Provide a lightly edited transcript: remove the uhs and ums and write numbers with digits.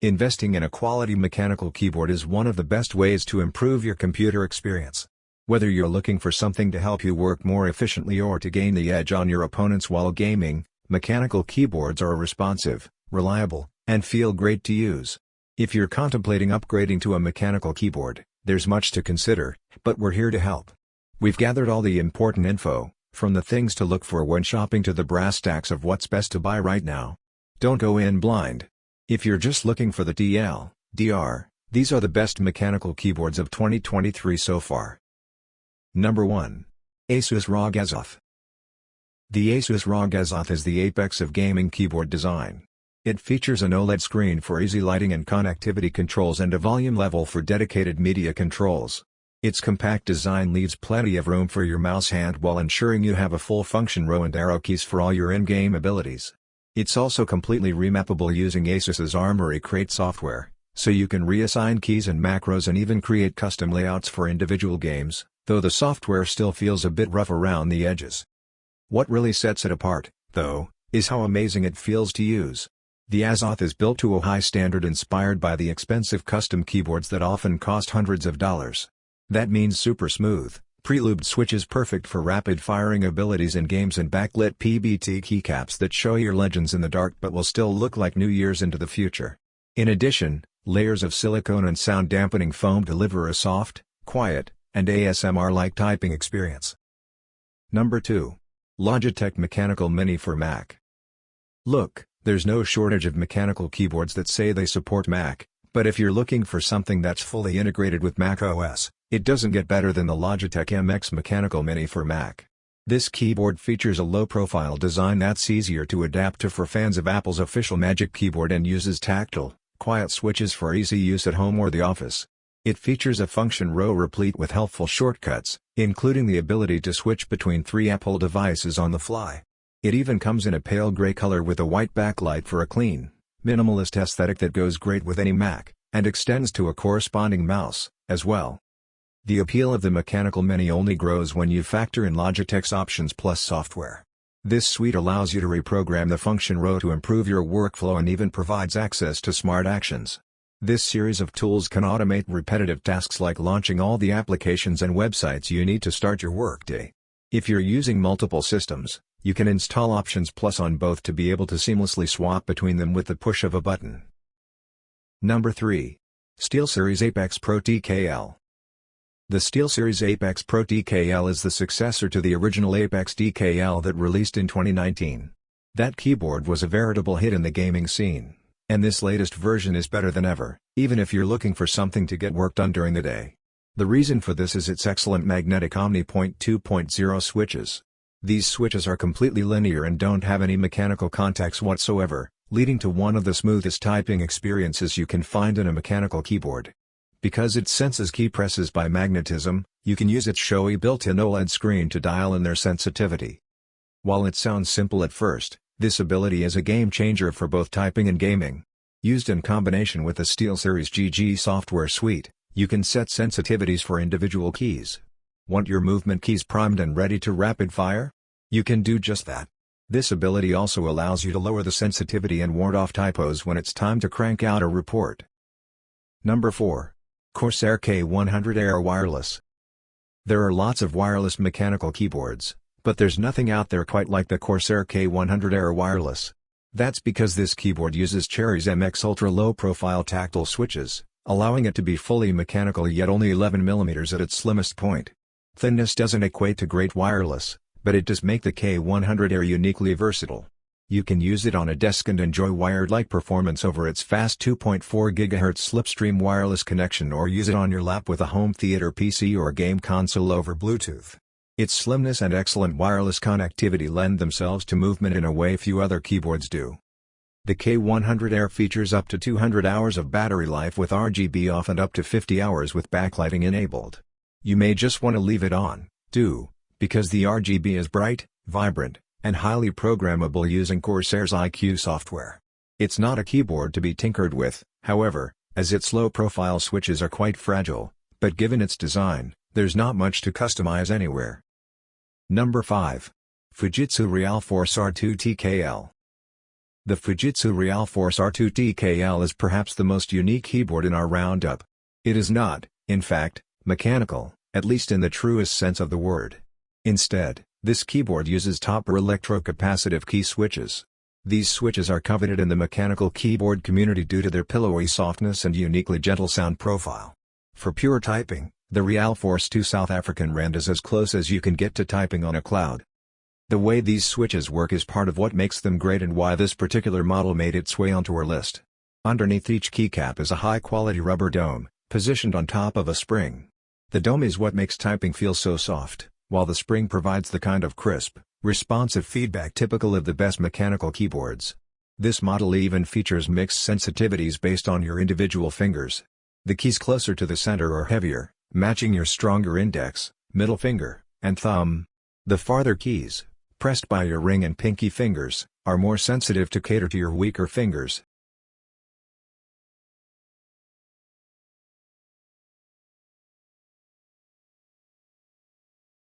Investing in a quality mechanical keyboard is one of the best ways to improve your computer experience. Whether you're looking for something to help you work more efficiently or to gain the edge on your opponents while gaming, mechanical keyboards are responsive, reliable, and feel great to use. If you're contemplating upgrading to a mechanical keyboard, there's much to consider, but we're here to help. We've gathered all the important info, from the things to look for when shopping to the brass tacks of what's best to buy right now. Don't go in blind. If you're just looking for the TLDR, these are the best mechanical keyboards of 2023 so far. Number 1. Asus ROG Azoth. The Asus ROG Azoth is the apex of gaming keyboard design. It features an OLED screen for easy lighting and connectivity controls and a volume level for dedicated media controls. Its compact design leaves plenty of room for your mouse hand while ensuring you have a full function row and arrow keys for all your in-game abilities. It's also completely remappable using Asus's Armoury Crate software, so you can reassign keys and macros and even create custom layouts for individual games, though the software still feels a bit rough around the edges. What really sets it apart, though, is how amazing it feels to use. The Azoth is built to a high standard inspired by the expensive custom keyboards that often cost hundreds of dollars. That means super smooth, pre-lubed switches perfect for rapid-firing abilities in games and backlit PBT keycaps that show your legends in the dark but will still look like New Year's into the future. In addition, layers of silicone and sound-dampening foam deliver a soft, quiet, and ASMR-like typing experience. Number 2. Logitech Mechanical Mini for Mac. Look, there's no shortage of mechanical keyboards that say they support Mac, but if you're looking for something that's fully integrated with Mac OS, it doesn't get better than the Logitech MX Mechanical Mini for Mac. This keyboard features a low-profile design that's easier to adapt to for fans of Apple's official Magic Keyboard and uses tactile, quiet switches for easy use at home or the office. It features a function row replete with helpful shortcuts, including the ability to switch between 3 Apple devices on the fly. It even comes in a pale gray color with a white backlight for a clean, minimalist aesthetic that goes great with any Mac, and extends to a corresponding mouse, as well. The appeal of the Mechanical Mini only grows when you factor in Logitech's Options Plus software. This suite allows you to reprogram the function row to improve your workflow and even provides access to smart actions. This series of tools can automate repetitive tasks like launching all the applications and websites you need to start your workday. If you're using multiple systems, you can install Options Plus on both to be able to seamlessly swap between them with the push of a button. Number 3. SteelSeries Apex Pro TKL. The SteelSeries Apex Pro TKL is the successor to the original Apex TKL that released in 2019. That keyboard was a veritable hit in the gaming scene, and this latest version is better than ever, even if you're looking for something to get work done during the day. The reason for this is its excellent magnetic OmniPoint 2.0 switches. These switches are completely linear and don't have any mechanical contacts whatsoever, leading to one of the smoothest typing experiences you can find in a mechanical keyboard. Because it senses key presses by magnetism, you can use its showy built-in OLED screen to dial in their sensitivity. While it sounds simple at first, this ability is a game-changer for both typing and gaming. Used in combination with the SteelSeries GG software suite, you can set sensitivities for individual keys. Want your movement keys primed and ready to rapid-fire? You can do just that. This ability also allows you to lower the sensitivity and ward off typos when it's time to crank out a report. Number 4. Corsair K100 Air Wireless. There are lots of wireless mechanical keyboards, but there's nothing out there quite like the Corsair K100 Air Wireless. That's because this keyboard uses Cherry's MX Ultra low-profile tactile switches, allowing it to be fully mechanical yet only 11mm at its slimmest point. Thinness doesn't equate to great wireless, but it does make the K100 Air uniquely versatile. You can use it on a desk and enjoy wired-like performance over its fast 2.4 GHz slipstream wireless connection, or use it on your lap with a home theater PC or game console over Bluetooth. Its slimness and excellent wireless connectivity lend themselves to movement in a way few other keyboards do. The K100 Air features up to 200 hours of battery life with RGB off and up to 50 hours with backlighting enabled. You may just want to leave it on, too, because the RGB is bright, vibrant, and highly programmable using Corsair's IQ software. It's not a keyboard to be tinkered with, however, as its low-profile switches are quite fragile, but given its design, there's not much to customize anywhere. Number 5. Fujitsu Real Force R2 TKL. The Fujitsu Realforce R2 TKL is perhaps the most unique keyboard in our roundup. It is not, in fact, mechanical, at least in the truest sense of the word. Instead, this keyboard uses topper electrocapacitive key switches. These switches are coveted in the mechanical keyboard community due to their pillowy softness and uniquely gentle sound profile. For pure typing, the Realforce 2 South African Rand is as close as you can get to typing on a cloud. The way these switches work is part of what makes them great and why this particular model made its way onto our list. Underneath each keycap is a high-quality rubber dome, positioned on top of a spring. The dome is what makes typing feel so soft, while the spring provides the kind of crisp, responsive feedback typical of the best mechanical keyboards. This model even features mixed sensitivities based on your individual fingers. The keys closer to the center are heavier, matching your stronger index, middle finger, and thumb. The farther keys, pressed by your ring and pinky fingers, are more sensitive to cater to your weaker fingers.